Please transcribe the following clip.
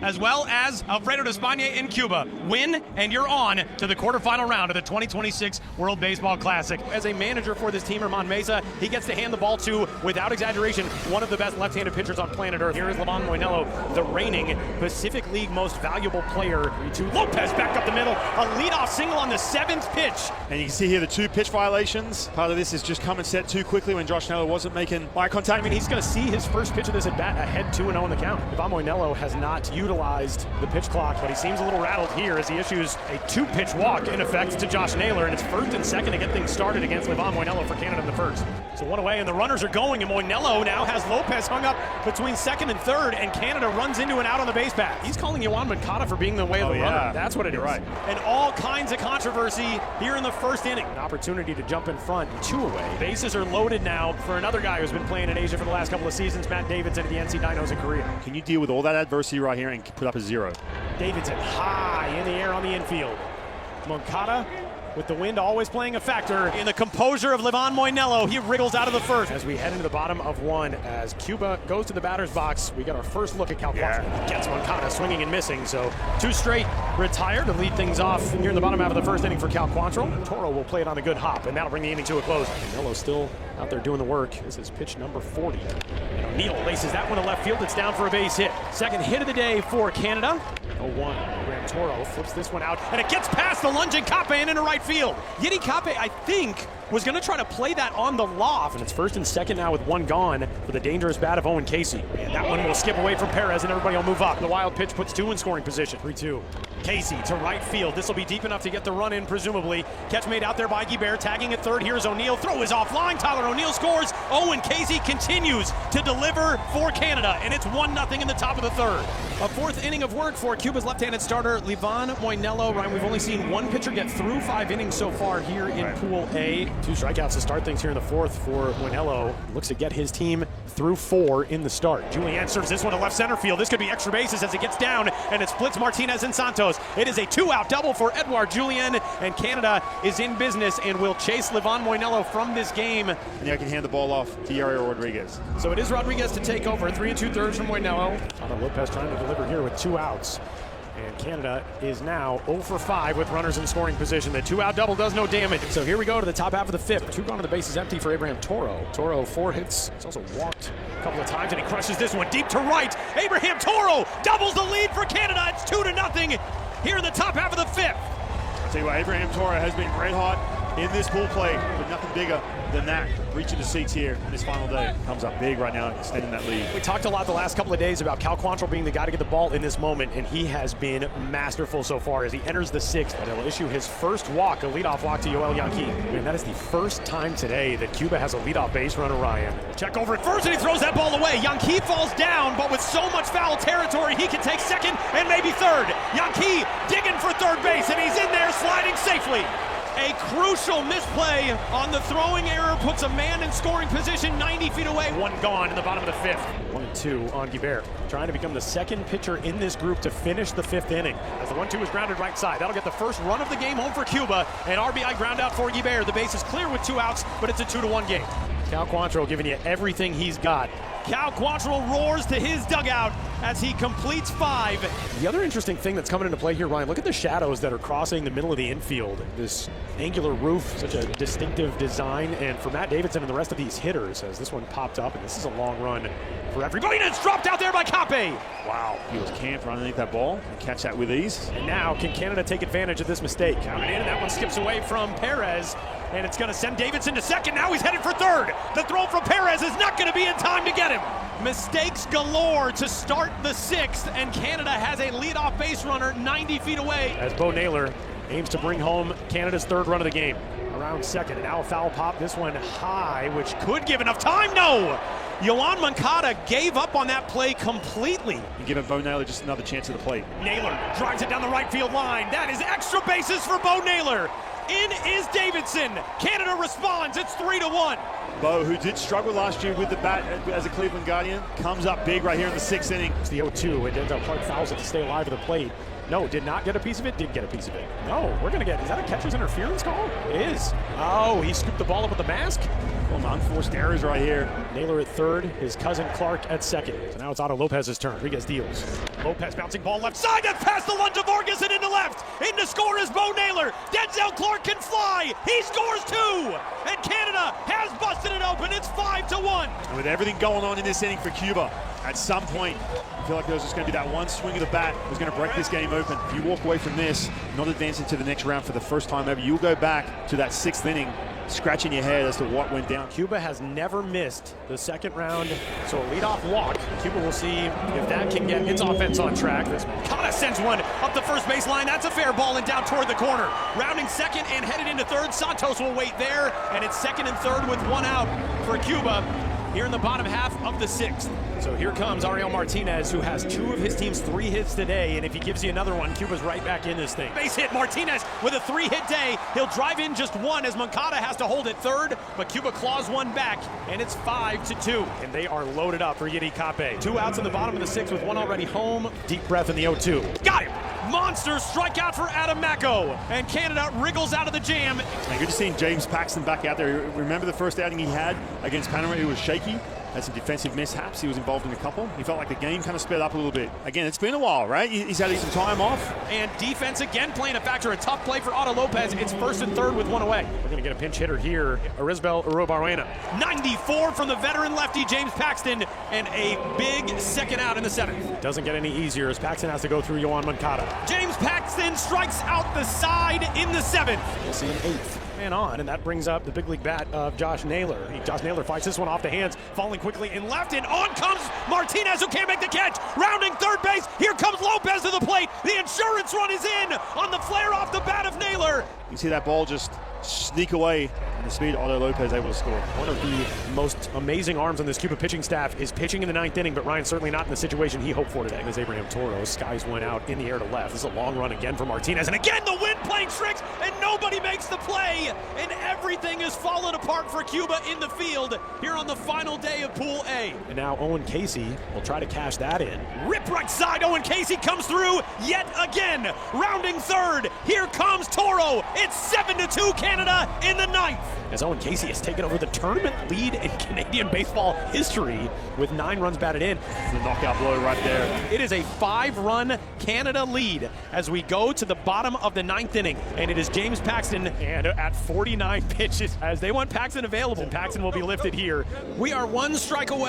as well as Alfredo Despagne in Cuba. Win, and you're on to the quarterfinal round of the 2026 World Baseball Classic. As a manager for this team, Ramon Mesa, he gets to hand the ball to, without exaggeration, one of the best left-handed pitchers on planet Earth. Here is Livan Moinelo, the reigning Pacific League most valuable player. 3-2, Lopez back up the middle, a leadoff single on the 7th pitch. And you can see here the 2 pitch violations. Part of this is just come and set too quickly when Josh Naylor wasn't making eye contact. I mean, he's going to see his first pitch of this at bat ahead 2-0 in the count. Livan Moinelo has not utilized the pitch clock, but he seems a little rattled here as he issues a 2-pitch walk in effect to Josh Naylor, and it's first and second to get things started against Livan Moinelo for Canada in the first. So 1 away, and the runners are going, and Moinelo now has Lopez hung up between second and third, and Canada runs into an out on the base path. He's calling Yoan Moncada for being the way of the runner. That's what it is. Right. And all kinds of controversy here in the first inning. An opportunity to jump in front, 2 away. Bases are loaded now for another guy who's been playing in Asia for the last couple of seasons, Matt Davidson of the NC Dinos in Korea. Can you deal with all that adversity right here and put up a 0? Davidson high in the air on the infield. Moncada, with the wind always playing a factor in the composure of Livan Moinelo, he wriggles out of the first. As we head into the bottom of 1, as Cuba goes to the batter's box, we get our first look at Cal Quantrill. Gets Moncada swinging and missing, so 2 straight retired to lead things off here in the bottom half of the first inning for Cal Quantrill. Toro will play it on a good hop, and that'll bring the inning to a close. Moinelo still out there doing the work. This is pitch number 40. And O'Neill laces that one to left field. It's down for a base hit. Second hit of the day for Canada. 0-1. Toro flips this one out, and it gets past the lunging Kape and into right field. Yiddy Kape, I think, was going to try to play that on the loft. And it's first and second now with 1 gone for the dangerous bat of Owen Casey. And that one will skip away from Perez, and everybody will move up. The wild pitch puts 2 in scoring position. 3-2. Casey to right field. This will be deep enough to get the run in, presumably. Catch made out there by Guibert, tagging at third. Here's O'Neill. Throw is offline. Tyler O'Neill scores. Owen Casey continues to deliver for Canada, and it's 1-0 in the top of the third. A 4th inning of work for Cuba's left-handed starter, Livan Moinelo. Ryan, we've only seen 1 pitcher get through 5 innings so far here in Pool A. 2 strikeouts to start things here in the 4th for Moinelo. Looks to get his team through 4 in the start. Julian serves this one to left center field. This could be extra bases as it gets down, and it splits Martinez and Santos. It is a 2-out double for Edouard Julien, and Canada is in business and will chase Livan Moinelo from this game. And I can hand the ball off to Yario Rodriguez. So it is Rodriguez to take over. 3 2/3 from Moinelo. Lopez trying to deliver here with 2 outs. And Canada is now 0 for 5 with runners in scoring position. The 2-out double does no damage. So here we go to the top half of the 5th. 2 gone to the bases empty for Abraham Toro. Toro 4 hits. He's also walked a couple of times, and he crushes this one deep to right. Abraham Toro doubles the lead for Canada. It's 2-0 here in the top half of the 5th. I'll tell you what, Abraham Toro has been red hot in this pool play, but nothing bigger than that. Reaching the seats here in this final day. Comes up big right now, extending that lead. We talked a lot the last couple of days about Cal Quantrill being the guy to get the ball in this moment, and he has been masterful so far as he enters the 6th. And he'll issue his first walk, a leadoff walk to Yoel Yanqui. Man, that is the first time today that Cuba has a leadoff base runner, Ryan. Check over at first, and he throws that ball away. Yanqui falls down, but with so much foul territory, he can take second and maybe third. Yanqui digging for third base, and he's in there sliding safely. A crucial misplay on the throwing error puts a man in scoring position 90 feet away. 1 gone in the bottom of the 5th. 1-2 on Guibert, trying to become the 2nd pitcher in this group to finish the 5th inning. As the 1-2 is grounded right side, that'll get the first run of the game home for Cuba. An RBI ground out for Guibert. The base is clear with 2 outs, but it's a 2-1 game. Cal Quantrill giving you everything he's got. Cal Quantrill roars to his dugout as he completes 5. The other interesting thing that's coming into play here, Ryan, look at the shadows that are crossing the middle of the infield. This angular roof, such a distinctive design, and for Matt Davidson and the rest of these hitters, as this one popped up, and this is a long run for everybody, and it's dropped out there by Kape. Wow. He was camped right underneath that ball and catch that with ease. And now, can Canada take advantage of this mistake? Counted in, and that one skips away from Perez, and it's going to send Davidson to second. Now he's headed for third. The throw from Perez is not going to be in time to get him. Mistakes galore to start the 6th, and Canada has a leadoff base runner 90 feet away. As Bo Naylor aims to bring home Canada's 3rd run of the game. Around second, and now a foul pop, this one high, which could give enough time. No! Yoan Moncada gave up on that play completely. And giving Bo Naylor just another chance at the plate. Naylor drives it down the right field line. That is extra bases for Bo Naylor. In is Davidson. Canada responds. It's 3-1. Bo, who did struggle last year with the bat as a Cleveland Guardian, comes up big right here in the 6th inning. It's the 0-2. It ends up Clark fouls it to stay alive at the plate. No, did not get a piece of it, did get a piece of it. No, we're going to get, is that a catcher's interference call? It is. Oh, he scooped the ball up with the mask. Well, unforced errors right here. Naylor at third, his cousin Clark at second. So now it's Otto Lopez's turn. Rodriguez deals. Lopez bouncing ball left side, that's past the lunge of Vargas and into left. In to score is Bo Naylor. Denzel Clark can fly. He scores 2. And Canada has busted it open. It's 5-1. And with everything going on in this inning for Cuba, at some point, I feel like there was just going to be that one swing of the bat that was going to break this game open. If you walk away from this, not advancing to the next round for the first time ever, you'll go back to that 6th inning, scratching your head as to what went down. Cuba has never missed the second round, so a leadoff walk. Cuba will see if that can get its offense on track. Moncada sends one up the first baseline. That's a fair ball and down toward the corner. Rounding second and headed into third. Santos will wait there, and it's second and third with 1 out for Cuba here in the bottom half of the 6th. So here comes Ariel Martinez, who has 2 of his team's 3 hits today, and if he gives you another one, Cuba's right back in this thing. Base hit, Martinez with a 3-hit day. He'll drive in just 1 as Moncada has to hold it third, but Cuba claws 1 back, and it's 5-2. And they are loaded up for Yiddy Cape. 2 outs in the bottom of the 6th with 1 already home. Deep breath in the 0-2. Got him! Monster strikeout for Adam Macko, and Canada wriggles out of the jam. And good to see James Paxton back out there. Remember the first outing he had against Panama? He was shaky, had some defensive mishaps. He was involved in a couple. He felt like the game kind of sped up a little bit. Again, it's been a while, right? He's had some time off. And defense again playing a factor. A tough play for Otto Lopez. It's first and third with 1 away. We're going to get a pinch hitter here. Arizbel Urobarrena. 94 from the veteran lefty James Paxton, and a big second out in the 7th. Doesn't get any easier as Paxton has to go through Yohan Moncada. James Paxton strikes out the side in the 7th. We'll see an 8th man on, and that brings up the big league bat of Josh Naylor. Josh Naylor fights this one off the hands, falling quickly in left, and on comes Martinez, who can't make the catch. Rounding third base, here comes Lopez to the plate. The insurance run is in on the flare off the bat of Naylor. You see that ball just sneak away, and the speed Otto Lopez able to score. One of the most amazing arms on this Cuba pitching staff is pitching in the 9th inning, but Ryan certainly not in the situation he hoped for today. As Abraham Toro skies one out in the air to left. This is a long run again for Martinez, and again the wind playing tricks, and nobody makes the play, and everything is falling apart for Cuba in the field here on the final day of Pool A. And now Owen Casey will try to cash that in. Rip right side, Owen Casey comes through yet again. Rounding third, here comes Toro. It's 7-2 Canada in the 9th. As Owen Casey has taken over the tournament lead in Canadian baseball history with 9 runs batted in. The knockout blow right there. It is a 5-run Canada lead as we go to the bottom of the 9th inning, and it is James Paxton, and at 49 pitches, as they want Paxton available, Paxton will be lifted here. We are 1 strike away.